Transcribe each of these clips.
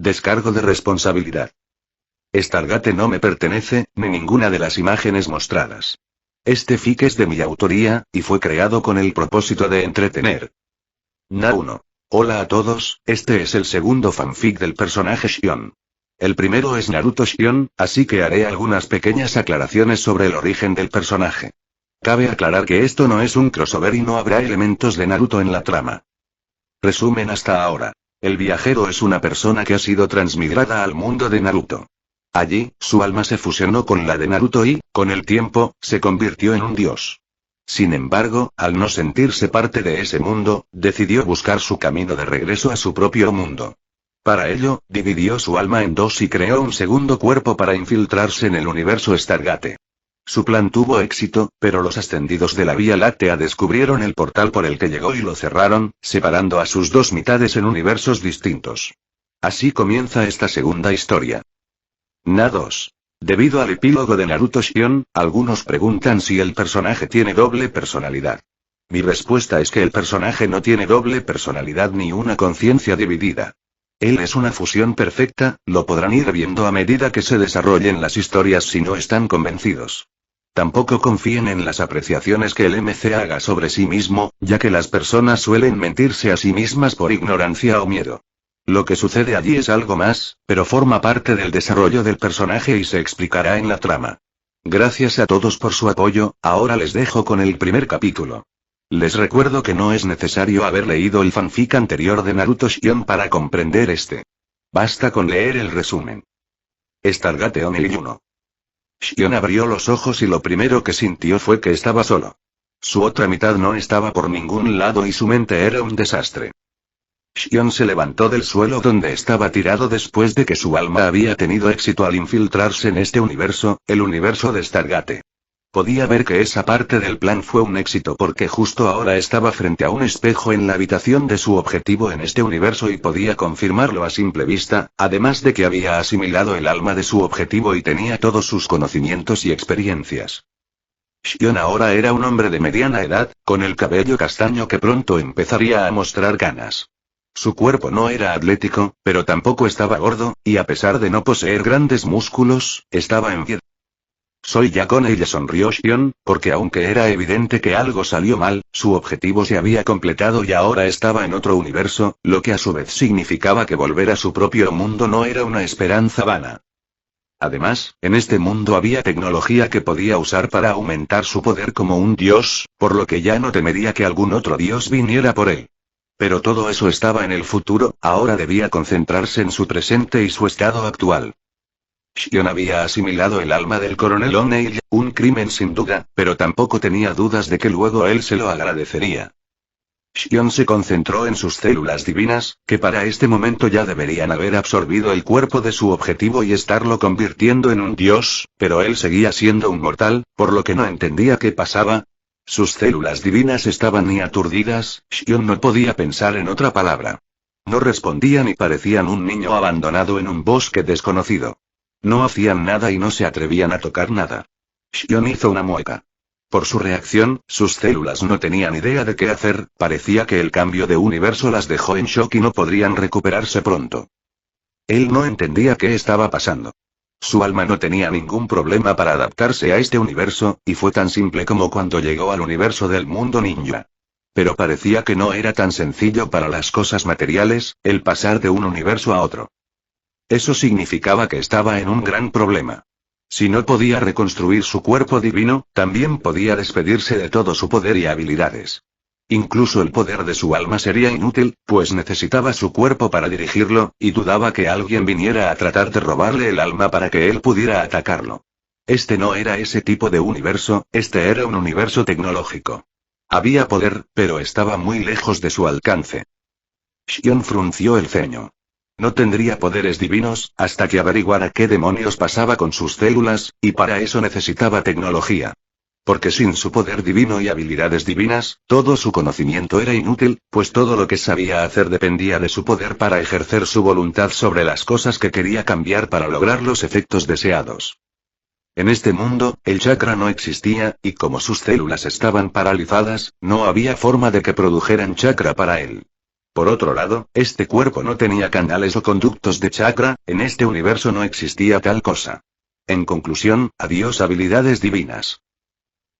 Descargo de responsabilidad. Stargate no me pertenece, ni ninguna de las imágenes mostradas. Este fic es de mi autoría, y fue creado con el propósito de entretener. Na 1. Hola a todos, este es el segundo fanfic del personaje Shion. El primero es Naruto Shion, así que haré algunas pequeñas aclaraciones sobre el origen del personaje. Cabe aclarar que esto no es un crossover y no habrá elementos de Naruto en la trama. Resumen hasta ahora. El viajero es una persona que ha sido transmigrada al mundo de Naruto. Allí, su alma se fusionó con la de Naruto y, con el tiempo, se convirtió en un dios. Sin embargo, al no sentirse parte de ese mundo, decidió buscar su camino de regreso a su propio mundo. Para ello, dividió su alma en dos y creó un segundo cuerpo para infiltrarse en el universo Stargate. Su plan tuvo éxito, pero los ascendidos de la Vía Láctea descubrieron el portal por el que llegó y lo cerraron, separando a sus dos mitades en universos distintos. Así comienza esta segunda historia. Na 2. Debido al epílogo de Naruto Shion, algunos preguntan si el personaje tiene doble personalidad. Mi respuesta es que el personaje no tiene doble personalidad ni una conciencia dividida. Él es una fusión perfecta, lo podrán ir viendo a medida que se desarrollen las historias si no están convencidos. Tampoco confíen en las apreciaciones que el MC haga sobre sí mismo, ya que las personas suelen mentirse a sí mismas por ignorancia o miedo. Lo que sucede allí es algo más, pero forma parte del desarrollo del personaje y se explicará en la trama. Gracias a todos por su apoyo, ahora les dejo con el primer capítulo. Les recuerdo que no es necesario haber leído el fanfic anterior de Naruto Shion para comprender este. Basta con leer el resumen. Stargate Only 1. Shion abrió los ojos y lo primero que sintió fue que estaba solo. Su otra mitad no estaba por ningún lado y su mente era un desastre. Shion se levantó del suelo donde estaba tirado después de que su alma había tenido éxito al infiltrarse en este universo, el universo de Stargate. Podía ver que esa parte del plan fue un éxito porque justo ahora estaba frente a un espejo en la habitación de su objetivo en este universo y podía confirmarlo a simple vista, además de que había asimilado el alma de su objetivo y tenía todos sus conocimientos y experiencias. Shion ahora era un hombre de mediana edad, con el cabello castaño que pronto empezaría a mostrar canas. Su cuerpo no era atlético, pero tampoco estaba gordo, y a pesar de no poseer grandes músculos, estaba en pie. Soy Yakone y le sonrió Shion, porque aunque era evidente que algo salió mal, su objetivo se había completado y ahora estaba en otro universo, lo que a su vez significaba que volver a su propio mundo no era una esperanza vana. Además, en este mundo había tecnología que podía usar para aumentar su poder como un dios, por lo que ya no temería que algún otro dios viniera por él. Pero todo eso estaba en el futuro, ahora debía concentrarse en su presente y su estado actual. Shion había asimilado el alma del coronel O'Neill, un crimen sin duda, pero tampoco tenía dudas de que luego él se lo agradecería. Shion se concentró en sus células divinas, que para este momento ya deberían haber absorbido el cuerpo de su objetivo y estarlo convirtiendo en un dios, pero él seguía siendo un mortal, por lo que no entendía qué pasaba. Sus células divinas estaban ni aturdidas, Shion no podía pensar en otra palabra. No respondían y parecían un niño abandonado en un bosque desconocido. No hacían nada y no se atrevían a tocar nada. Shion hizo una mueca. Por su reacción, sus células no tenían idea de qué hacer, parecía que el cambio de universo las dejó en shock y no podrían recuperarse pronto. Él no entendía qué estaba pasando. Su alma no tenía ningún problema para adaptarse a este universo, y fue tan simple como cuando llegó al universo del mundo ninja. Pero parecía que no era tan sencillo para las cosas materiales, el pasar de un universo a otro. Eso significaba que estaba en un gran problema. Si no podía reconstruir su cuerpo divino, también podía despedirse de todo su poder y habilidades. Incluso el poder de su alma sería inútil, pues necesitaba su cuerpo para dirigirlo, y dudaba que alguien viniera a tratar de robarle el alma para que él pudiera atacarlo. Este no era ese tipo de universo, este era un universo tecnológico. Había poder, pero estaba muy lejos de su alcance. Shion frunció el ceño. No tendría poderes divinos, hasta que averiguara qué demonios pasaba con sus células, y para eso necesitaba tecnología. Porque sin su poder divino y habilidades divinas, todo su conocimiento era inútil, pues todo lo que sabía hacer dependía de su poder para ejercer su voluntad sobre las cosas que quería cambiar para lograr los efectos deseados. En este mundo, el chakra no existía, y como sus células estaban paralizadas, no había forma de que produjeran chakra para él. Por otro lado, este cuerpo no tenía canales o conductos de chakra, en este universo no existía tal cosa. En conclusión, adiós habilidades divinas.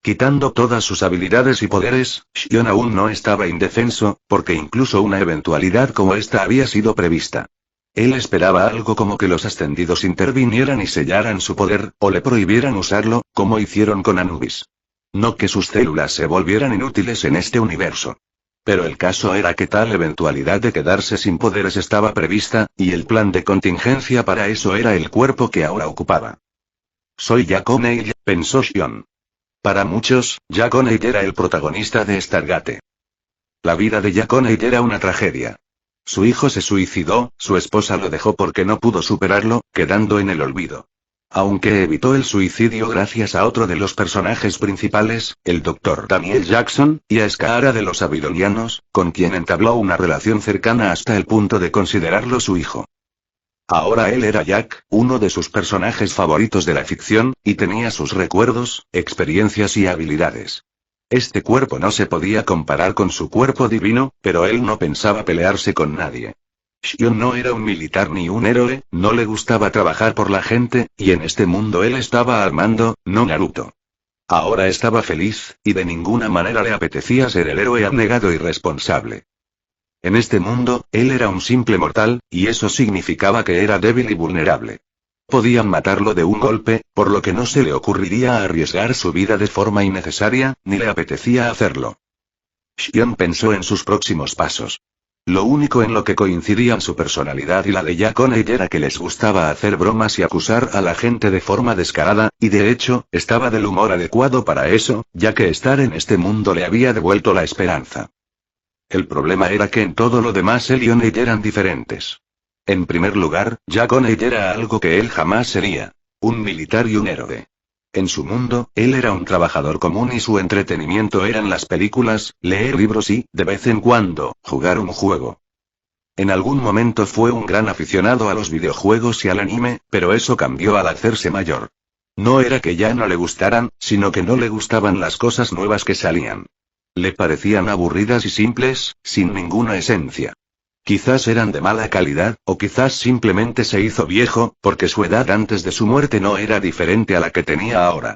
Quitando todas sus habilidades y poderes, Xion aún no estaba indefenso, porque incluso una eventualidad como esta había sido prevista. Él esperaba algo como que los ascendidos intervinieran y sellaran su poder, o le prohibieran usarlo, como hicieron con Anubis. No que sus células se volvieran inútiles en este universo. Pero el caso era que tal eventualidad de quedarse sin poderes estaba prevista, y el plan de contingencia para eso era el cuerpo que ahora ocupaba. Soy Jack O'Neill, pensó Xion. Para muchos, Jack O'Neill era el protagonista de Stargate. La vida de Jack O'Neill era una tragedia. Su hijo se suicidó, su esposa lo dejó porque no pudo superarlo, quedando en el olvido. Aunque evitó el suicidio gracias a otro de los personajes principales, el Dr. Daniel Jackson, y a Skaara de los Abydonianos, con quien entabló una relación cercana hasta el punto de considerarlo su hijo. Ahora él era Jack, uno de sus personajes favoritos de la ficción, y tenía sus recuerdos, experiencias y habilidades. Este cuerpo no se podía comparar con su cuerpo divino, pero él no pensaba pelearse con nadie. Xion no era un militar ni un héroe, no le gustaba trabajar por la gente, y en este mundo él estaba al mando, no Naruto. Ahora estaba feliz, y de ninguna manera le apetecía ser el héroe abnegado y responsable. En este mundo, él era un simple mortal, y eso significaba que era débil y vulnerable. Podían matarlo de un golpe, por lo que no se le ocurriría arriesgar su vida de forma innecesaria, ni le apetecía hacerlo. Xion pensó en sus próximos pasos. Lo único en lo que coincidían su personalidad y la de Jack O'Neill era que les gustaba hacer bromas y acusar a la gente de forma descarada, y de hecho, estaba del humor adecuado para eso, ya que estar en este mundo le había devuelto la esperanza. El problema era que en todo lo demás él y O'Neill eran diferentes. En primer lugar, Jack O'Neill era algo que él jamás sería: un militar y un héroe. En su mundo, él era un trabajador común y su entretenimiento eran las películas, leer libros y, de vez en cuando, jugar un juego. En algún momento fue un gran aficionado a los videojuegos y al anime, pero eso cambió al hacerse mayor. No era que ya no le gustaran, sino que no le gustaban las cosas nuevas que salían. Le parecían aburridas y simples, sin ninguna esencia. Quizás eran de mala calidad, o quizás simplemente se hizo viejo, porque su edad antes de su muerte no era diferente a la que tenía ahora.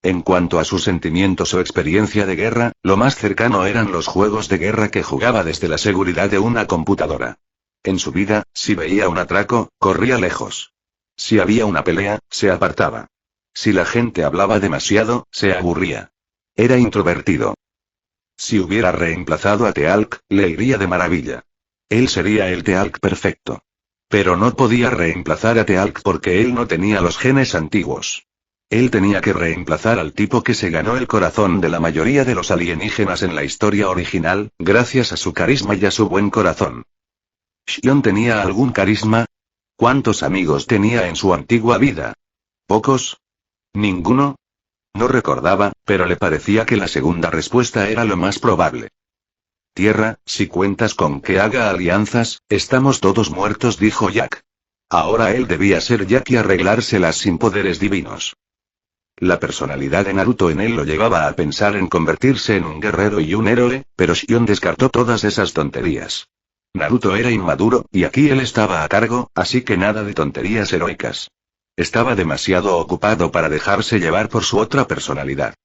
En cuanto a sus sentimientos o experiencia de guerra, lo más cercano eran los juegos de guerra que jugaba desde la seguridad de una computadora. En su vida, si veía un atraco, corría lejos. Si había una pelea, se apartaba. Si la gente hablaba demasiado, se aburría. Era introvertido. Si hubiera reemplazado a Teal'c, le iría de maravilla. Él sería el Teal'c perfecto. Pero no podía reemplazar a Teal'c porque él no tenía los genes antiguos. Él tenía que reemplazar al tipo que se ganó el corazón de la mayoría de los alienígenas en la historia original, gracias a su carisma y a su buen corazón. ¿Xion tenía algún carisma? ¿Cuántos amigos tenía en su antigua vida? ¿Pocos? ¿Ninguno? No recordaba, pero le parecía que la segunda respuesta era lo más probable. Tierra, si cuentas con que haga alianzas, estamos todos muertos, dijo Jack. Ahora él debía ser Jack y arreglárselas sin poderes divinos. La personalidad de Naruto en él lo llevaba a pensar en convertirse en un guerrero y un héroe, pero Xion descartó todas esas tonterías. Naruto era inmaduro, y aquí él estaba a cargo, así que nada de tonterías heroicas. Estaba demasiado ocupado para dejarse llevar por su otra personalidad.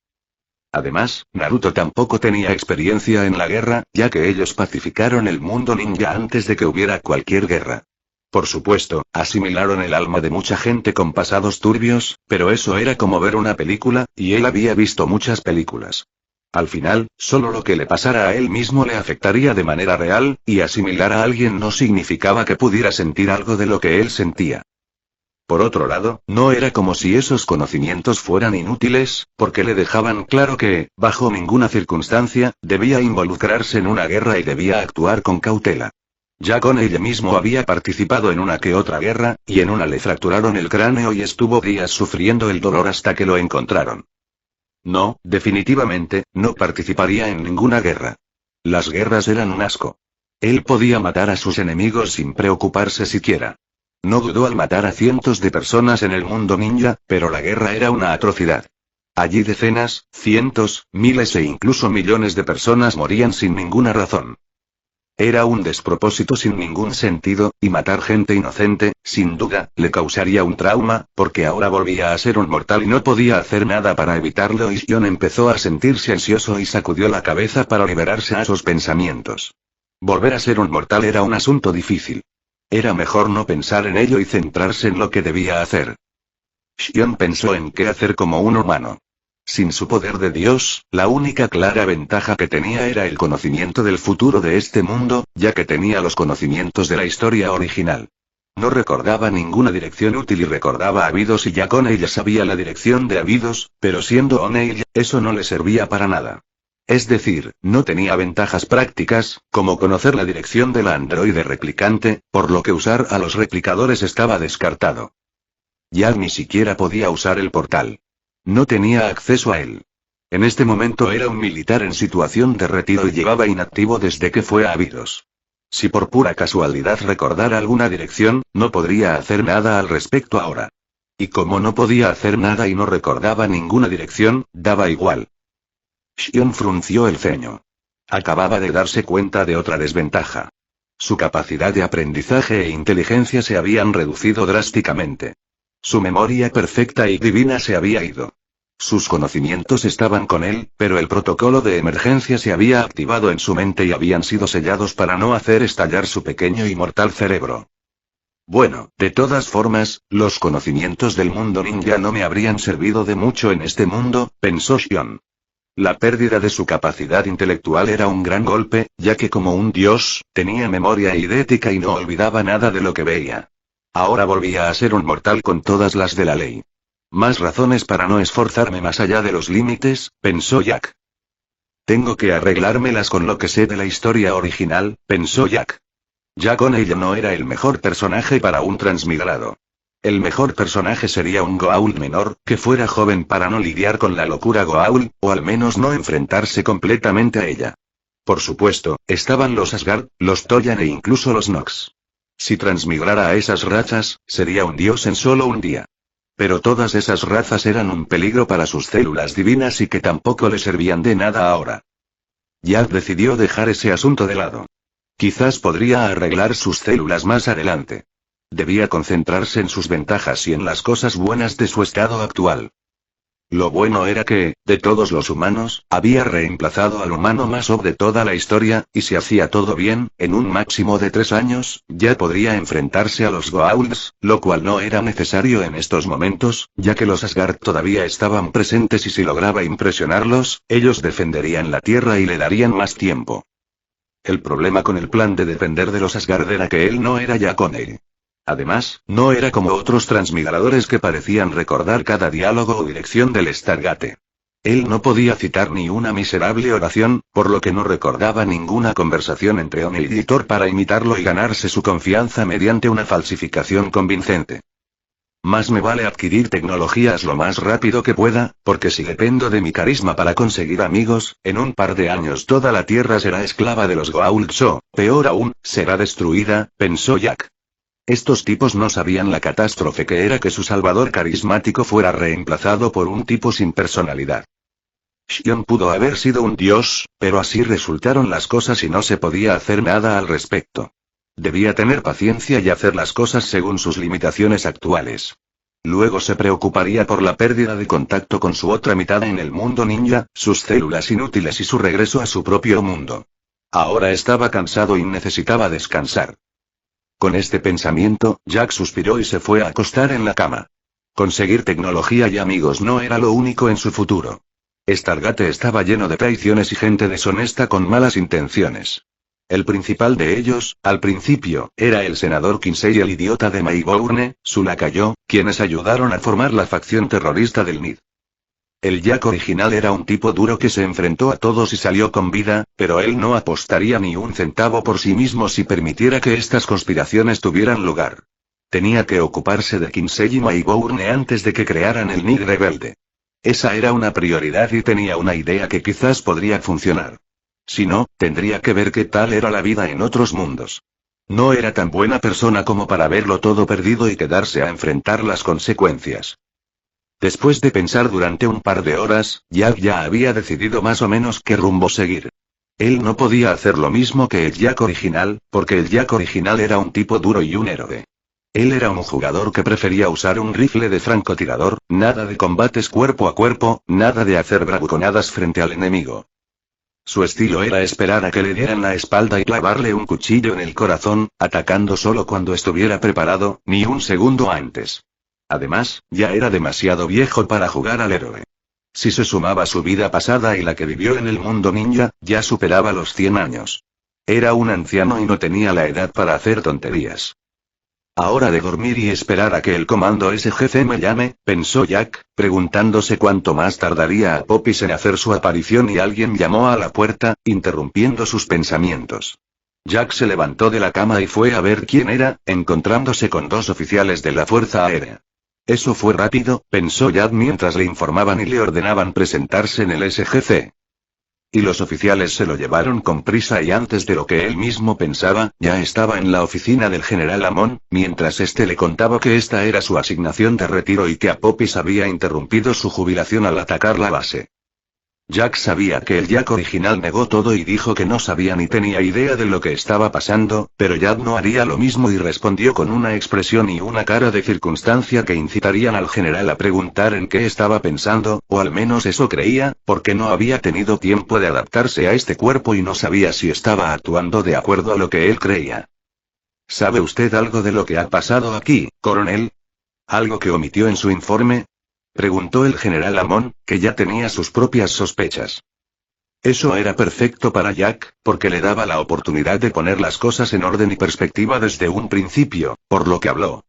Además, Naruto tampoco tenía experiencia en la guerra, ya que ellos pacificaron el mundo ninja antes de que hubiera cualquier guerra. Por supuesto, asimilaron el alma de mucha gente con pasados turbios, pero eso era como ver una película, y él había visto muchas películas. Al final, solo lo que le pasara a él mismo le afectaría de manera real, y asimilar a alguien no significaba que pudiera sentir algo de lo que él sentía. Por otro lado, no era como si esos conocimientos fueran inútiles, porque le dejaban claro que, bajo ninguna circunstancia, debía involucrarse en una guerra y debía actuar con cautela. Ya con ella mismo había participado en una que otra guerra, y en una le fracturaron el cráneo y estuvo días sufriendo el dolor hasta que lo encontraron. No, definitivamente, no participaría en ninguna guerra. Las guerras eran un asco. Él podía matar a sus enemigos sin preocuparse siquiera. No dudó al matar a cientos de personas en el mundo ninja, pero la guerra era una atrocidad. Allí decenas, cientos, miles e incluso millones de personas morían sin ninguna razón. Era un despropósito sin ningún sentido, y matar gente inocente, sin duda, le causaría un trauma, porque ahora volvía a ser un mortal y no podía hacer nada para evitarlo, y Sion empezó a sentirse ansioso y sacudió la cabeza para liberarse a sus pensamientos. Volver a ser un mortal era un asunto difícil. Era mejor no pensar en ello y centrarse en lo que debía hacer. Sion pensó en qué hacer como un humano. Sin su poder de Dios, la única clara ventaja que tenía era el conocimiento del futuro de este mundo, ya que tenía los conocimientos de la historia original. No recordaba ninguna dirección útil y recordaba a Abydos, y ya O'Neill sabía la dirección de Abydos, pero siendo O'Neill, eso no le servía para nada. Es decir, no tenía ventajas prácticas, como conocer la dirección del androide replicante, por lo que usar a los replicadores estaba descartado. Ya ni siquiera podía usar el portal. No tenía acceso a él. En este momento era un militar en situación de retiro y llevaba inactivo desde que fue a Abydos. Si por pura casualidad recordara alguna dirección, no podría hacer nada al respecto ahora. Y como no podía hacer nada y no recordaba ninguna dirección, daba igual. Sion frunció el ceño. Acababa de darse cuenta de otra desventaja. Su capacidad de aprendizaje e inteligencia se habían reducido drásticamente. Su memoria perfecta y divina se había ido. Sus conocimientos estaban con él, pero el protocolo de emergencia se había activado en su mente y habían sido sellados para no hacer estallar su pequeño y mortal cerebro. Bueno, de todas formas, los conocimientos del mundo ninja no me habrían servido de mucho en este mundo, pensó Sion. La pérdida de su capacidad intelectual era un gran golpe, ya que como un dios, tenía memoria idética y no olvidaba nada de lo que veía. Ahora volvía a ser un mortal con todas las de la ley. Más razones para no esforzarme más allá de los límites, pensó Jack. Tengo que arreglármelas con lo que sé de la historia original, pensó Jack. Jack O'Neill no era el mejor personaje para un transmigrado. El mejor personaje sería un Goa'uld menor, que fuera joven para no lidiar con la locura Goa'uld, o al menos no enfrentarse completamente a ella. Por supuesto, estaban los Asgard, los Tollan e incluso los Nox. Si transmigrara a esas razas, sería un dios en solo un día. Pero todas esas razas eran un peligro para sus células divinas y que tampoco le servían de nada ahora. Jack decidió dejar ese asunto de lado. Quizás podría arreglar sus células más adelante. Debía concentrarse en sus ventajas y en las cosas buenas de su estado actual. Lo bueno era que, de todos los humanos, había reemplazado al humano más de toda la historia, y si hacía todo bien, en un máximo de 3 años, ya podría enfrentarse a los Goa'ulds, lo cual no era necesario en estos momentos, ya que los Asgard todavía estaban presentes y si lograba impresionarlos, ellos defenderían la Tierra y le darían más tiempo. El problema con el plan de depender de los Asgard era que él no era Jack O'Neill. Además, no era como otros transmigradores que parecían recordar cada diálogo o dirección del Stargate. Él no podía citar ni una miserable oración, por lo que no recordaba ninguna conversación entre O'Neill y Thor para imitarlo y ganarse su confianza mediante una falsificación convincente. Más me vale adquirir tecnologías lo más rápido que pueda, porque si dependo de mi carisma para conseguir amigos, en un par de años toda la Tierra será esclava de los Goa'ulds o, peor aún, será destruida, pensó Jack. Estos tipos no sabían la catástrofe que era que su salvador carismático fuera reemplazado por un tipo sin personalidad. Sion pudo haber sido un dios, pero así resultaron las cosas y no se podía hacer nada al respecto. Debía tener paciencia y hacer las cosas según sus limitaciones actuales. Luego se preocuparía por la pérdida de contacto con su otra mitad en el mundo ninja, sus células inútiles y su regreso a su propio mundo. Ahora estaba cansado y necesitaba descansar. Con este pensamiento, Jack suspiró y se fue a acostar en la cama. Conseguir tecnología y amigos no era lo único en su futuro. Stargate estaba lleno de traiciones y gente deshonesta con malas intenciones. El principal de ellos, al principio, era el senador Kinsey y el idiota de Maybourne, su lacayo, quienes ayudaron a formar la facción terrorista del NID. El Jack original era un tipo duro que se enfrentó a todos y salió con vida, pero él no apostaría ni un centavo por sí mismo si permitiera que estas conspiraciones tuvieran lugar. Tenía que ocuparse de Kinsey y Maybourne antes de que crearan el NID rebelde. Esa era una prioridad y tenía una idea que quizás podría funcionar. Si no, tendría que ver qué tal era la vida en otros mundos. No era tan buena persona como para verlo todo perdido y quedarse a enfrentar las consecuencias. Después de pensar durante un par de horas, Jack ya había decidido más o menos qué rumbo seguir. Él no podía hacer lo mismo que el Jack original, porque el Jack original era un tipo duro y un héroe. Él era un jugador que prefería usar un rifle de francotirador, nada de combates cuerpo a cuerpo, nada de hacer bravuconadas frente al enemigo. Su estilo era esperar a que le dieran la espalda y clavarle un cuchillo en el corazón, atacando solo cuando estuviera preparado, ni un segundo antes. Además, ya era demasiado viejo para jugar al héroe. Si se sumaba su vida pasada y la que vivió en el mundo ninja, ya superaba los 100 años. Era un anciano y no tenía la edad para hacer tonterías. Ahora de dormir y esperar a que el comando SGC me llame, pensó Jack, preguntándose cuánto más tardaría a Popis en hacer su aparición y alguien llamó a la puerta, interrumpiendo sus pensamientos. Jack se levantó de la cama y fue a ver quién era, encontrándose con 2 oficiales de la Fuerza Aérea. Eso fue rápido, pensó Jack mientras le informaban y le ordenaban presentarse en el SGC. Y los oficiales se lo llevaron con prisa y antes de lo que él mismo pensaba, ya estaba en la oficina del general Amon, mientras este le contaba que esta era su asignación de retiro y que a Popis había interrumpido su jubilación al atacar la base. Jack sabía que el Jack original negó todo y dijo que no sabía ni tenía idea de lo que estaba pasando, pero Jack no haría lo mismo y respondió con una expresión y una cara de circunstancia que incitarían al general a preguntar en qué estaba pensando, o al menos eso creía, porque no había tenido tiempo de adaptarse a este cuerpo y no sabía si estaba actuando de acuerdo a lo que él creía. ¿Sabe usted algo de lo que ha pasado aquí, coronel? ¿Algo que omitió en su informe? Preguntó el general Amon, que ya tenía sus propias sospechas. Eso era perfecto para Jack, porque le daba la oportunidad de poner las cosas en orden y perspectiva desde un principio, por lo que habló.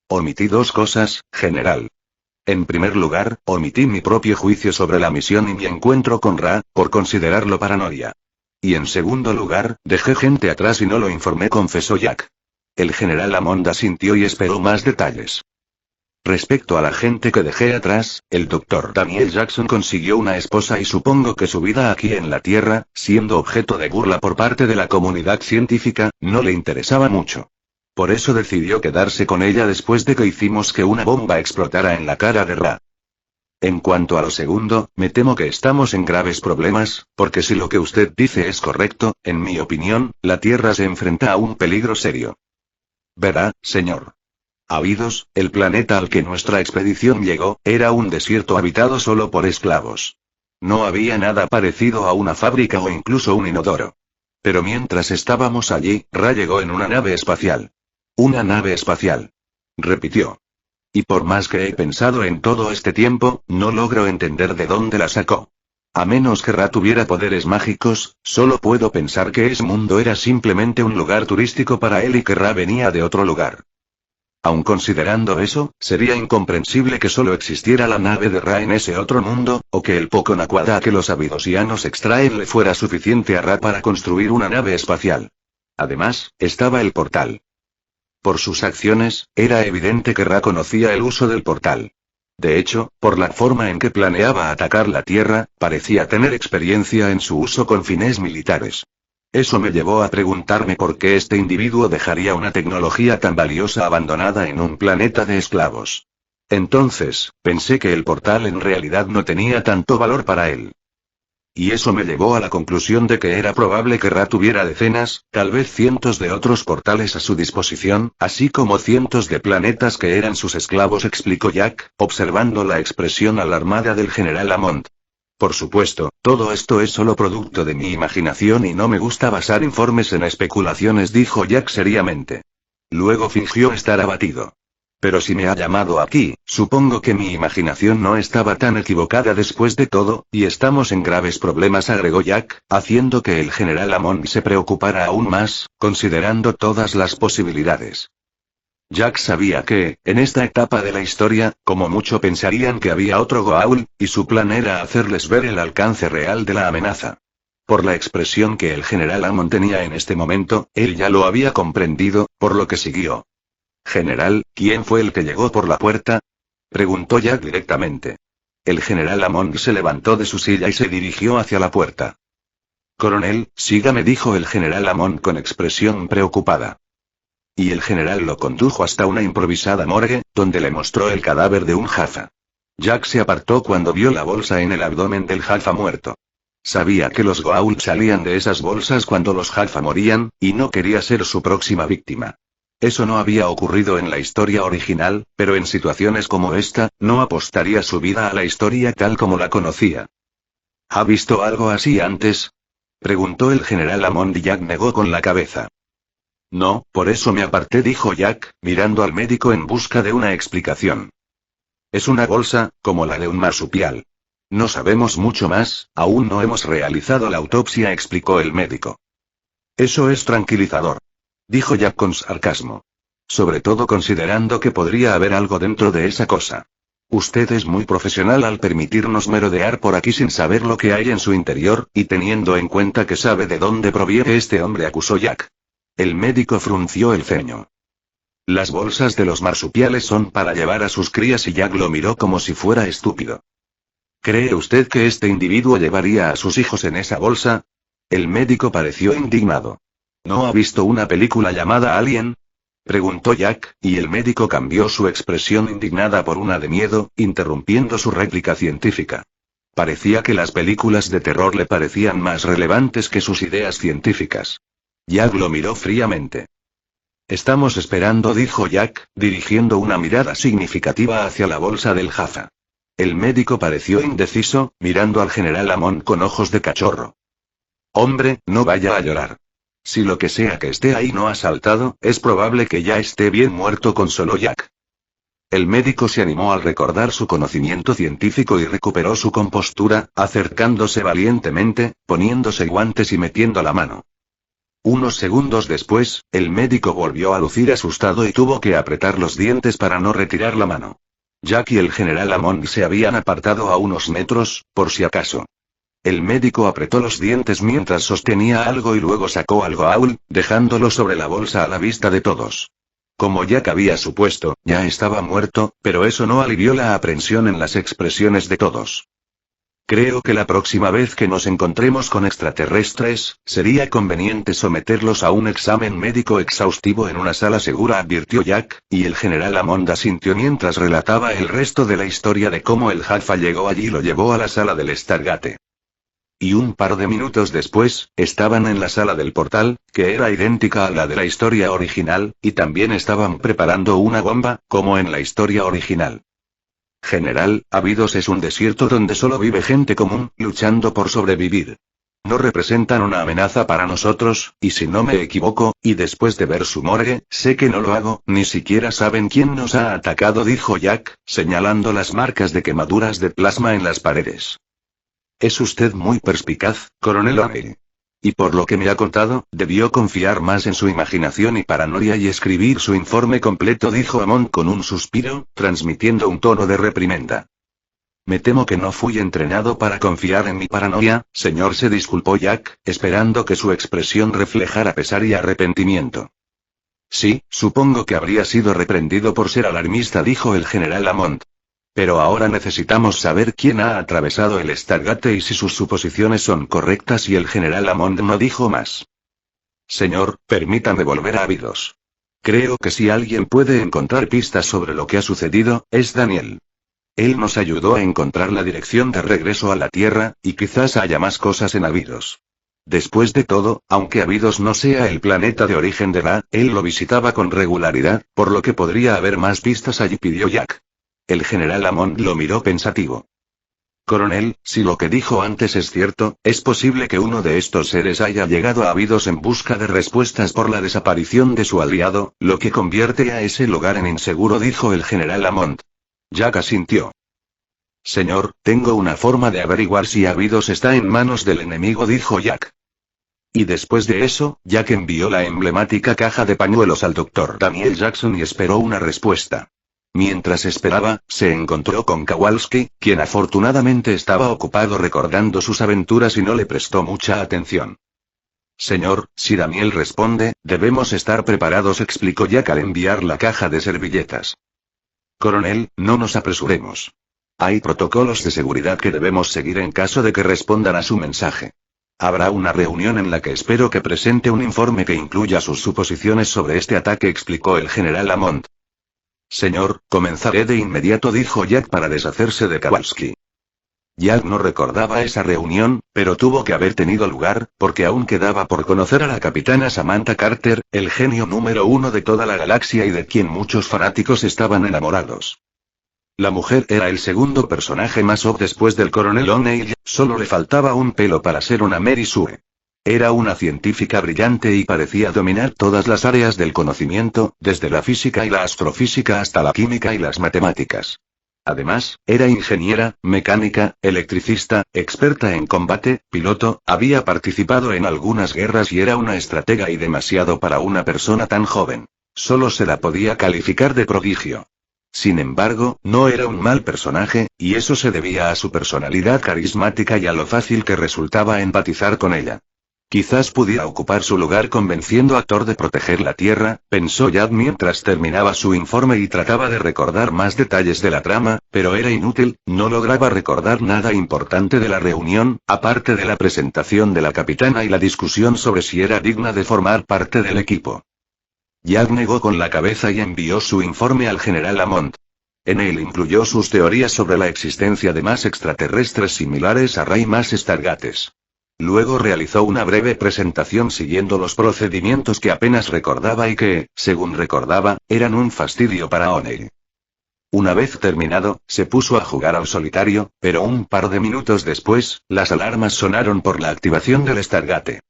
Omití 2 cosas, general. En primer lugar, omití mi propio juicio sobre la misión y mi encuentro con Ra, por considerarlo paranoia. Y en segundo lugar, dejé gente atrás y no lo informé, confesó Jack. El general Amon asintió y esperó más detalles. Respecto a la gente que dejé atrás, el Dr. Daniel Jackson consiguió una esposa y supongo que su vida aquí en la Tierra, siendo objeto de burla por parte de la comunidad científica, no le interesaba mucho. Por eso decidió quedarse con ella después de que hicimos que una bomba explotara en la cara de Ra. En cuanto a lo segundo, me temo que estamos en graves problemas, porque si lo que usted dice es correcto, en mi opinión, la Tierra se enfrenta a un peligro serio. Verá, señor. Abidos, el planeta al que nuestra expedición llegó, era un desierto habitado solo por esclavos. No había nada parecido a una fábrica o incluso un inodoro. Pero mientras estábamos allí, Ra llegó en una nave espacial. Una nave espacial. Repitió. Y por más que he pensado en todo este tiempo, no logro entender de dónde la sacó. A menos que Ra tuviera poderes mágicos, solo puedo pensar que ese mundo era simplemente un lugar turístico para él y que Ra venía de otro lugar. Aun considerando eso, sería incomprensible que solo existiera la nave de Ra en ese otro mundo, o que el poco nacuada que los abidosianos extraen le fuera suficiente a Ra para construir una nave espacial. Además, estaba el portal. Por sus acciones, era evidente que Ra conocía el uso del portal. De hecho, por la forma en que planeaba atacar la Tierra, parecía tener experiencia en su uso con fines militares. Eso me llevó a preguntarme por qué este individuo dejaría una tecnología tan valiosa abandonada en un planeta de esclavos. Entonces, pensé que el portal en realidad no tenía tanto valor para él. Y eso me llevó a la conclusión de que era probable que Ra tuviera decenas, tal vez cientos de otros portales a su disposición, así como cientos de planetas que eran sus esclavos, explicó Jack, observando la expresión alarmada del general Lamont. Por supuesto, todo esto es solo producto de mi imaginación y no me gusta basar informes en especulaciones, dijo Jack seriamente. Luego fingió estar abatido. Pero si me ha llamado aquí, supongo que mi imaginación no estaba tan equivocada después de todo, y estamos en graves problemas, agregó Jack, haciendo que el general Amon se preocupara aún más, considerando todas las posibilidades. Jack sabía que, en esta etapa de la historia, como mucho pensarían que había otro Goa'uld, y su plan era hacerles ver el alcance real de la amenaza. Por la expresión que el general Amon tenía en este momento, él ya lo había comprendido, por lo que siguió. «General, ¿quién fue el que llegó por la puerta?», preguntó Jack directamente. El general Amon se levantó de su silla y se dirigió hacia la puerta. «Coronel, sígame», dijo el general Amon con expresión preocupada. Y el general lo condujo hasta una improvisada morgue, donde le mostró el cadáver de un Jaffa. Jack se apartó cuando vio la bolsa en el abdomen del Jaffa muerto. Sabía que los Goa'uld salían de esas bolsas cuando los Jaffa morían, y no quería ser su próxima víctima. Eso no había ocurrido en la historia original, pero en situaciones como esta, no apostaría su vida a la historia tal como la conocía. ¿Ha visto algo así antes? Preguntó el general Hammond y Jack negó con la cabeza. No, por eso me aparté, dijo Jack, mirando al médico en busca de una explicación. Es una bolsa, como la de un marsupial. No sabemos mucho más, aún no hemos realizado la autopsia, explicó el médico. Eso es tranquilizador, dijo Jack con sarcasmo. Sobre todo considerando que podría haber algo dentro de esa cosa. Usted es muy profesional al permitirnos merodear por aquí sin saber lo que hay en su interior, y teniendo en cuenta que sabe de dónde proviene este hombre, acusó Jack. El médico frunció el ceño. Las bolsas de los marsupiales son para llevar a sus crías, y Jack lo miró como si fuera estúpido. ¿Cree usted que este individuo llevaría a sus hijos en esa bolsa? El médico pareció indignado. ¿No ha visto una película llamada Alien? Preguntó Jack, y el médico cambió su expresión indignada por una de miedo, interrumpiendo su réplica científica. Parecía que las películas de terror le parecían más relevantes que sus ideas científicas. Jack lo miró fríamente. Estamos esperando, dijo Jack, dirigiendo una mirada significativa hacia la bolsa del Jaffa. El médico pareció indeciso, mirando al general Hammond con ojos de cachorro. Hombre, no vaya a llorar. Si lo que sea que esté ahí no ha saltado, es probable que ya esté bien muerto, consoló Jack. El médico se animó al recordar su conocimiento científico y recuperó su compostura, acercándose valientemente, poniéndose guantes y metiendo la mano. Unos segundos después, el médico volvió a lucir asustado y tuvo que apretar los dientes para no retirar la mano. Jack y el general Hammond se habían apartado a unos metros, por si acaso. El médico apretó los dientes mientras sostenía algo y luego sacó al Goa'uld, dejándolo sobre la bolsa a la vista de todos. Como Jack había supuesto, ya estaba muerto, pero eso no alivió la aprensión en las expresiones de todos. Creo que la próxima vez que nos encontremos con extraterrestres, sería conveniente someterlos a un examen médico exhaustivo en una sala segura, advirtió Jack, y el general Hammond asintió mientras relataba el resto de la historia de cómo el Jaffa llegó allí y lo llevó a la sala del Stargate. Y un par de minutos después, estaban en la sala del portal, que era idéntica a la de la historia original, y también estaban preparando una bomba, como en la historia original. General, Abydos es un desierto donde solo vive gente común, luchando por sobrevivir. No representan una amenaza para nosotros, y si no me equivoco, y después de ver su morgue, sé que no lo hago, ni siquiera saben quién nos ha atacado, dijo Jack, señalando las marcas de quemaduras de plasma en las paredes. Es usted muy perspicaz, coronel O'Neill. Y por lo que me ha contado, debió confiar más en su imaginación y paranoia y escribir su informe completo, dijo Hammond con un suspiro, transmitiendo un tono de reprimenda. Me temo que no fui entrenado para confiar en mi paranoia, señor, se disculpó Jack, esperando que su expresión reflejara pesar y arrepentimiento. Sí, supongo que habría sido reprendido por ser alarmista, dijo el general Hammond. Pero ahora necesitamos saber quién ha atravesado el Stargate y si sus suposiciones son correctas, y el general Hammond no dijo más. Señor, permítame volver a Abydos. Creo que si alguien puede encontrar pistas sobre lo que ha sucedido, es Daniel. Él nos ayudó a encontrar la dirección de regreso a la Tierra, y quizás haya más cosas en Abydos. Después de todo, aunque Abydos no sea el planeta de origen de Ra, él lo visitaba con regularidad, por lo que podría haber más pistas allí, pidió Jack. El general Hammond lo miró pensativo. Coronel, si lo que dijo antes es cierto, es posible que uno de estos seres haya llegado a Abydos en busca de respuestas por la desaparición de su aliado, lo que convierte a ese lugar en inseguro, dijo el general Hammond. Jack asintió. Señor, tengo una forma de averiguar si Abydos está en manos del enemigo, dijo Jack. Y después de eso, Jack envió la emblemática caja de pañuelos al Dr. Daniel Jackson y esperó una respuesta. Mientras esperaba, se encontró con Kowalski, quien afortunadamente estaba ocupado recordando sus aventuras y no le prestó mucha atención. Señor, si Daniel responde, debemos estar preparados, explicó Jack al enviar la caja de servilletas. Coronel, no nos apresuremos. Hay protocolos de seguridad que debemos seguir en caso de que respondan a su mensaje. Habrá una reunión en la que espero que presente un informe que incluya sus suposiciones sobre este ataque, explicó el general Hammond. Señor, comenzaré de inmediato, dijo Jack para deshacerse de Kowalski. Jack no recordaba esa reunión, pero tuvo que haber tenido lugar, porque aún quedaba por conocer a la capitana Samantha Carter, el genio número uno de toda la galaxia y de quien muchos fanáticos estaban enamorados. La mujer era el segundo personaje más op después del coronel O'Neill, solo le faltaba un pelo para ser una Mary Sue. Era una científica brillante y parecía dominar todas las áreas del conocimiento, desde la física y la astrofísica hasta la química y las matemáticas. Además, era ingeniera, mecánica, electricista, experta en combate, piloto, había participado en algunas guerras y era una estratega y demasiado para una persona tan joven. Solo se la podía calificar de prodigio. Sin embargo, no era un mal personaje, y eso se debía a su personalidad carismática y a lo fácil que resultaba empatizar con ella. Quizás pudiera ocupar su lugar convenciendo a Thor de proteger la Tierra, pensó Jack mientras terminaba su informe y trataba de recordar más detalles de la trama, pero era inútil, no lograba recordar nada importante de la reunión, aparte de la presentación de la capitana y la discusión sobre si era digna de formar parte del equipo. Jack negó con la cabeza y envió su informe al general Lamont. En él incluyó sus teorías sobre la existencia de más extraterrestres similares a Raymas Stargates. Luego realizó una breve presentación siguiendo los procedimientos que apenas recordaba y que, según recordaba, eran un fastidio para O'Neill. Una vez terminado, se puso a jugar al solitario, pero un par de minutos después, las alarmas sonaron por la activación del Stargate.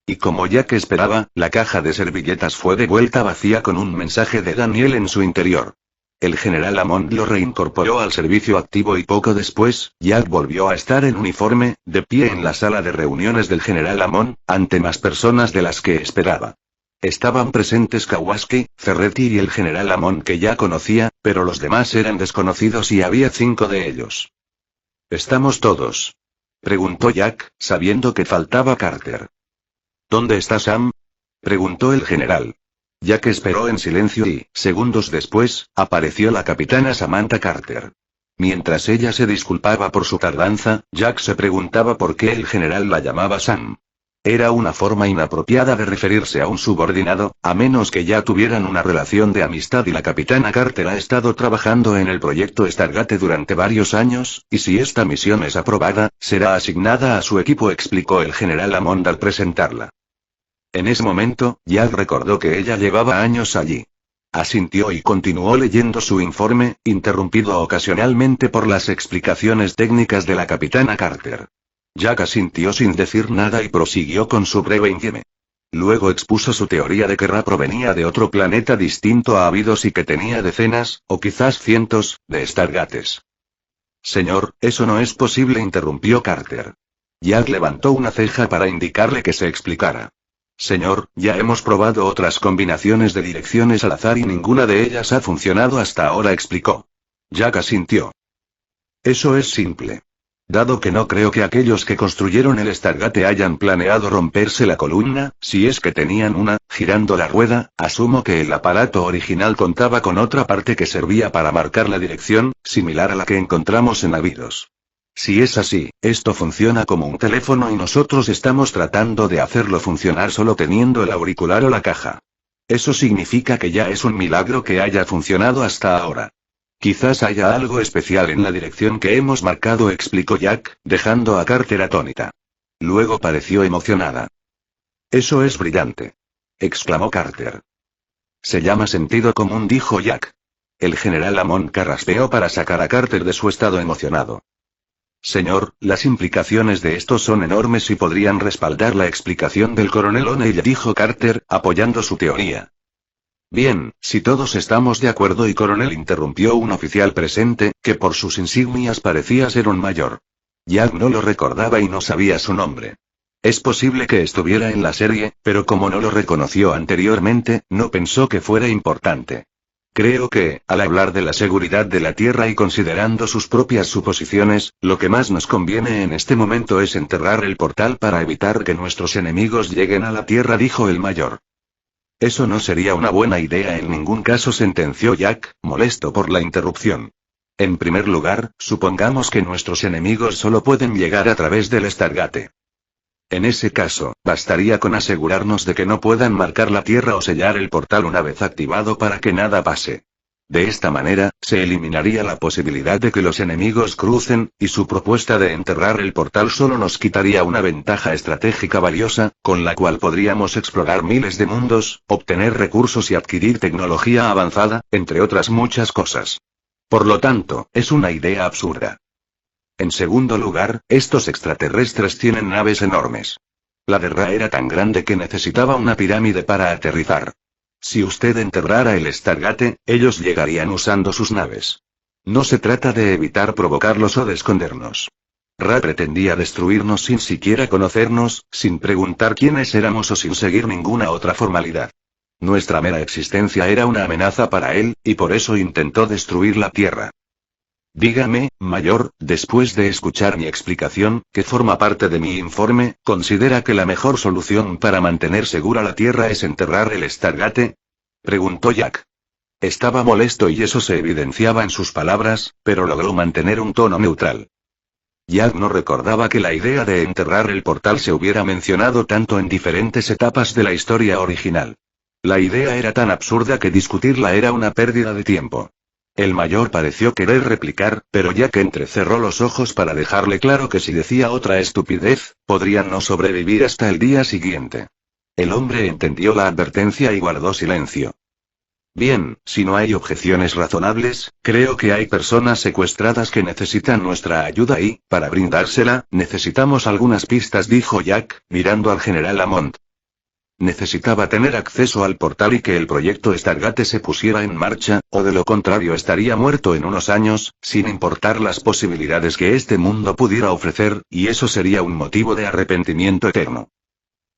Y como Jack esperaba, la caja de servilletas fue devuelta vacía con un mensaje de Daniel en su interior. El general Lamont lo reincorporó al servicio activo y poco después, Jack volvió a estar en uniforme, de pie en la sala de reuniones del general Lamont, ante más personas de las que esperaba. Estaban presentes Kowalski, Ferretti y el general Lamont que ya conocía, pero los demás eran desconocidos y había 5 de ellos. ¿Estamos todos?, preguntó Jack, sabiendo que faltaba Carter. ¿Dónde está Sam?, preguntó el general. Jack esperó en silencio y, segundos después, apareció la capitana Samantha Carter. Mientras ella se disculpaba por su tardanza, Jack se preguntaba por qué el general la llamaba Sam. Era una forma inapropiada de referirse a un subordinado, a menos que ya tuvieran una relación de amistad y la capitana Carter ha estado trabajando en el proyecto Stargate durante varios años, y si esta misión es aprobada, será asignada a su equipo, explicó el general Lamont al presentarla. En ese momento, Jack recordó que ella llevaba años allí. Asintió y continuó leyendo su informe, interrumpido ocasionalmente por las explicaciones técnicas de la capitana Carter. Jack asintió sin decir nada y prosiguió con su breve informe. Luego expuso su teoría de que Ra provenía de otro planeta distinto a Abydos y que tenía decenas, o quizás cientos, de Stargates. Señor, eso no es posible, interrumpió Carter. Jack levantó una ceja para indicarle que se explicara. Señor, ya hemos probado otras combinaciones de direcciones al azar y ninguna de ellas ha funcionado hasta ahora, explicó. Jack asintió. Eso es simple. Dado que no creo que aquellos que construyeron el Stargate hayan planeado romperse la columna, si es que tenían una, girando la rueda, asumo que el aparato original contaba con otra parte que servía para marcar la dirección, similar a la que encontramos en Abydos. Si es así, esto funciona como un teléfono y nosotros estamos tratando de hacerlo funcionar solo teniendo el auricular o la caja. Eso significa que ya es un milagro que haya funcionado hasta ahora. Quizás haya algo especial en la dirección que hemos marcado, explicó Jack, dejando a Carter atónita. Luego pareció emocionada. Eso es brillante, exclamó Carter. Se llama sentido común, dijo Jack. El general Lamont carraspeó para sacar a Carter de su estado emocionado. Señor, las implicaciones de esto son enormes y podrían respaldar la explicación del coronel O'Neill, dijo Carter, apoyando su teoría. Bien, si todos estamos de acuerdo, y coronel, interrumpió un oficial presente, que por sus insignias parecía ser un mayor. Jack no lo recordaba y no sabía su nombre. Es posible que estuviera en la serie, pero como no lo reconoció anteriormente, no pensó que fuera importante. Creo que, al hablar de la seguridad de la Tierra y considerando sus propias suposiciones, lo que más nos conviene en este momento es enterrar el portal para evitar que nuestros enemigos lleguen a la Tierra, dijo el mayor. Eso no sería una buena idea en ningún caso, sentenció Jack, molesto por la interrupción. En primer lugar, supongamos que nuestros enemigos solo pueden llegar a través del Stargate. En ese caso, bastaría con asegurarnos de que no puedan marcar la Tierra o sellar el portal una vez activado para que nada pase. De esta manera, se eliminaría la posibilidad de que los enemigos crucen, y su propuesta de enterrar el portal solo nos quitaría una ventaja estratégica valiosa, con la cual podríamos explorar miles de mundos, obtener recursos y adquirir tecnología avanzada, entre otras muchas cosas. Por lo tanto, es una idea absurda. En segundo lugar, estos extraterrestres tienen naves enormes. La de Ra era tan grande que necesitaba una pirámide para aterrizar. Si usted enterrara el Stargate, ellos llegarían usando sus naves. No se trata de evitar provocarlos o de escondernos. Ra pretendía destruirnos sin siquiera conocernos, sin preguntar quiénes éramos o sin seguir ninguna otra formalidad. Nuestra mera existencia era una amenaza para él, y por eso intentó destruir la Tierra. Dígame, mayor, después de escuchar mi explicación, que forma parte de mi informe, ¿considera que la mejor solución para mantener segura la Tierra es enterrar el Stargate? Preguntó Jack. Estaba molesto y eso se evidenciaba en sus palabras, pero logró mantener un tono neutral. Jack no recordaba que la idea de enterrar el portal se hubiera mencionado tanto en diferentes etapas de la historia original. La idea era tan absurda que discutirla era una pérdida de tiempo. El mayor pareció querer replicar, pero Jack entrecerró los ojos para dejarle claro que si decía otra estupidez, podrían no sobrevivir hasta el día siguiente. El hombre entendió la advertencia y guardó silencio. Bien, si no hay objeciones razonables, creo que hay personas secuestradas que necesitan nuestra ayuda y, para brindársela, necesitamos algunas pistas, dijo Jack, mirando al general Lamont. Necesitaba tener acceso al portal y que el proyecto Stargate se pusiera en marcha, o de lo contrario estaría muerto en unos años, sin importar las posibilidades que este mundo pudiera ofrecer, y eso sería un motivo de arrepentimiento eterno.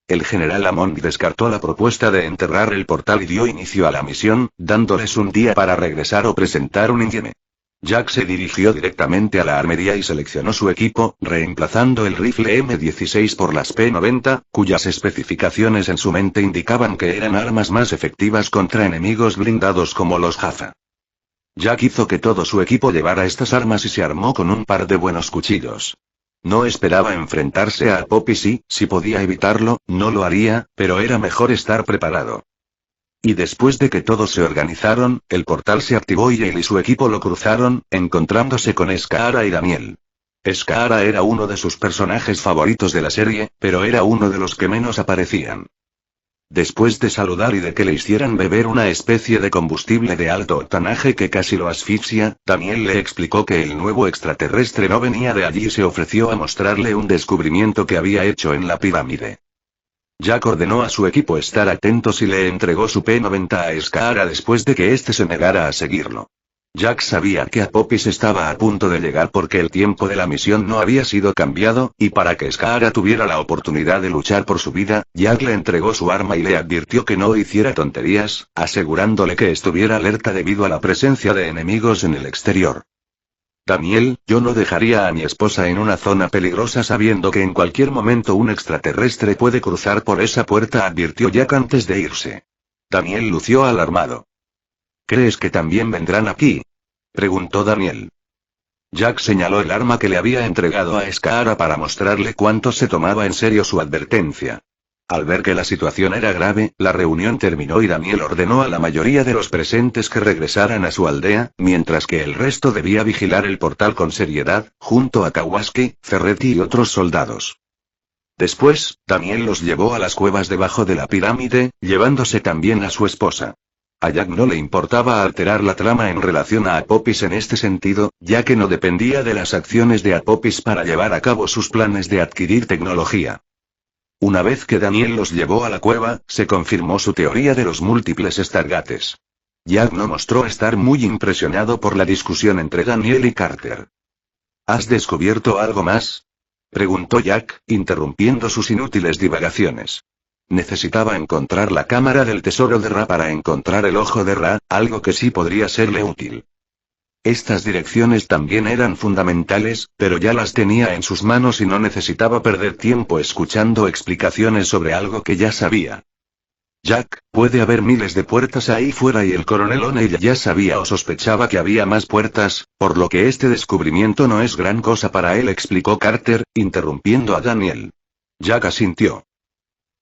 El general Lamont descartó la propuesta de enterrar el portal y dio inicio a la misión, dándoles un día para regresar o presentar un informe. Jack se dirigió directamente a la armería y seleccionó su equipo, reemplazando el rifle M16 por las P90, cuyas especificaciones en su mente indicaban que eran armas más efectivas contra enemigos blindados como los Jaffa. Jack hizo que todo su equipo llevara estas armas y se armó con un par de buenos cuchillos. No esperaba enfrentarse a Apophis y, si podía evitarlo, no lo haría, pero era mejor estar preparado. Y después de que todos se organizaron, el portal se activó y él y su equipo lo cruzaron, encontrándose con Skaara y Daniel. Skaara era uno de sus personajes favoritos de la serie, pero era uno de los que menos aparecían. Después de saludar y de que le hicieran beber una especie de combustible de alto octanaje que casi lo asfixia, Daniel le explicó que el nuevo extraterrestre no venía de allí y se ofreció a mostrarle un descubrimiento que había hecho en la pirámide. Jack ordenó a su equipo estar atentos y le entregó su P90 a Skaara después de que éste se negara a seguirlo. Jack sabía que Apophis estaba a punto de llegar porque el tiempo de la misión no había sido cambiado, y para que Skaara tuviera la oportunidad de luchar por su vida, Jack le entregó su arma y le advirtió que no hiciera tonterías, asegurándole que estuviera alerta debido a la presencia de enemigos en el exterior. Daniel, yo no dejaría a mi esposa en una zona peligrosa sabiendo que en cualquier momento un extraterrestre puede cruzar por esa puerta, advirtió Jack antes de irse. Daniel lució alarmado. ¿Crees que también vendrán aquí?, preguntó Daniel. Jack señaló el arma que le había entregado a Skaara para mostrarle cuánto se tomaba en serio su advertencia. Al ver que la situación era grave, la reunión terminó y Daniel ordenó a la mayoría de los presentes que regresaran a su aldea, mientras que el resto debía vigilar el portal con seriedad, junto a Kawasaki, Ferretti y otros soldados. Después, Daniel los llevó a las cuevas debajo de la pirámide, llevándose también a su esposa. A Jack no le importaba alterar la trama en relación a Apophis en este sentido, ya que no dependía de las acciones de Apophis para llevar a cabo sus planes de adquirir tecnología. Una vez que Daniel los llevó a la cueva, se confirmó su teoría de los múltiples Stargates. Jack no mostró estar muy impresionado por la discusión entre Daniel y Carter. ¿Has descubierto algo más?, preguntó Jack, interrumpiendo sus inútiles divagaciones. Necesitaba encontrar la cámara del tesoro de Ra para encontrar el ojo de Ra, algo que sí podría serle útil. Estas direcciones también eran fundamentales, pero ya las tenía en sus manos y no necesitaba perder tiempo escuchando explicaciones sobre algo que ya sabía. Jack, puede haber miles de puertas ahí fuera y el coronel O'Neill ya sabía o sospechaba que había más puertas, por lo que este descubrimiento no es gran cosa para él, explicó Carter, interrumpiendo a Daniel. Jack asintió.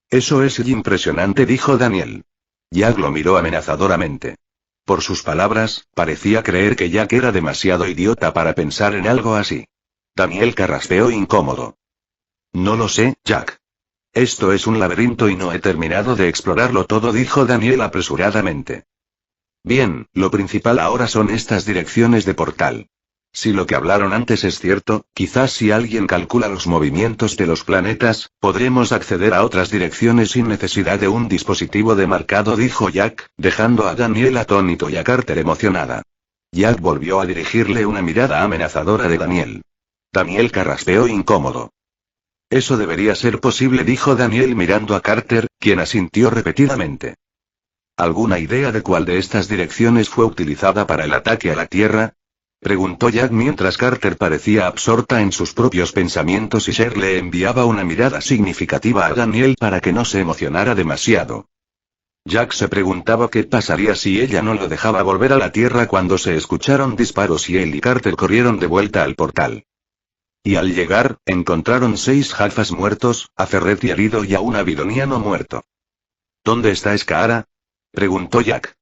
Eso es impresionante, dijo Daniel. Jack lo miró amenazadoramente. Por sus palabras, parecía creer que Jack era demasiado idiota para pensar en algo así. Daniel carraspeó incómodo. No lo sé, Jack. Esto es un laberinto y no he terminado de explorarlo todo, dijo Daniel apresuradamente. Bien, lo principal ahora son estas direcciones de portal. Si lo que hablaron antes es cierto, quizás si alguien calcula los movimientos de los planetas, podremos acceder a otras direcciones sin necesidad de un dispositivo de marcado, dijo Jack, dejando a Daniel atónito y a Carter emocionada. Jack volvió a dirigirle una mirada amenazadora de Daniel. Daniel carraspeó incómodo. Eso debería ser posible, dijo Daniel mirando a Carter, quien asintió repetidamente. ¿Alguna idea de cuál de estas direcciones fue utilizada para el ataque a la Tierra? Preguntó Jack mientras Carter parecía absorta en sus propios pensamientos y Cher le enviaba una mirada significativa a Daniel para que no se emocionara demasiado. Jack se preguntaba qué pasaría si ella no lo dejaba volver a la Tierra cuando se escucharon disparos y él y Carter corrieron de vuelta al portal. Y al llegar, encontraron 6 Jafas muertos, a Ferretti herido y a un Avidoniano muerto. ¿Dónde está Skaara?, preguntó Jack.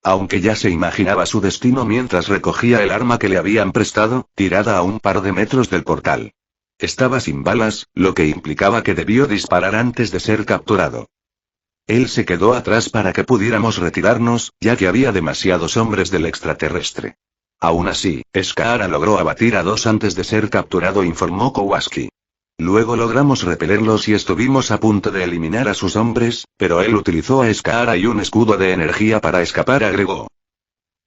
Aunque ya se imaginaba su destino mientras recogía el arma que le habían prestado, tirada a un par de metros del portal. Estaba sin balas, lo que implicaba que debió disparar antes de ser capturado. Él se quedó atrás para que pudiéramos retirarnos, ya que había demasiados hombres del extraterrestre. Aún así, Skaara logró abatir a 2 antes de ser capturado, informó Kowalski. Luego logramos repelerlos y estuvimos a punto de eliminar a sus hombres, pero él utilizó a Skaara y un escudo de energía para escapar, agregó.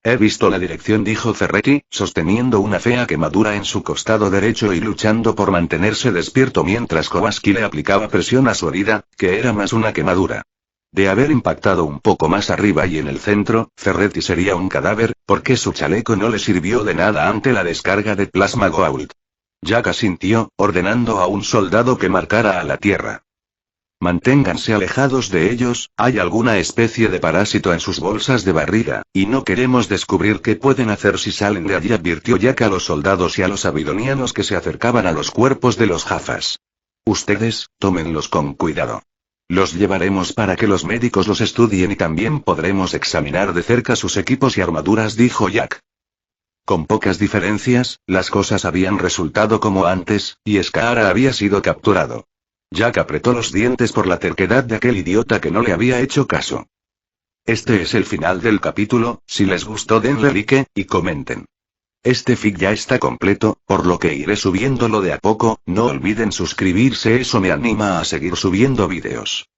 He visto la dirección, dijo Ferretti, sosteniendo una fea quemadura en su costado derecho y luchando por mantenerse despierto mientras Kowalski le aplicaba presión a su herida, que era más una quemadura. De haber impactado un poco más arriba y en el centro, Ferretti sería un cadáver, porque su chaleco no le sirvió de nada ante la descarga de plasma Goa'uld. Jack asintió, ordenando a un soldado que marcara a la Tierra. Manténganse alejados de ellos, hay alguna especie de parásito en sus bolsas de barriga, y no queremos descubrir qué pueden hacer si salen de allí, advirtió Jack a los soldados y a los avidonianos que se acercaban a los cuerpos de los Jafas. Ustedes, tómenlos con cuidado. Los llevaremos para que los médicos los estudien y también podremos examinar de cerca sus equipos y armaduras, dijo Jack. Con pocas diferencias, las cosas habían resultado como antes, y Skaara había sido capturado. Jack apretó los dientes por la terquedad de aquel idiota que no le había hecho caso. Este es el final del capítulo. Si les gustó denle like, y comenten. Este fic ya está completo, por lo que iré subiéndolo de a poco, no olviden suscribirse, eso me anima a seguir subiendo vídeos.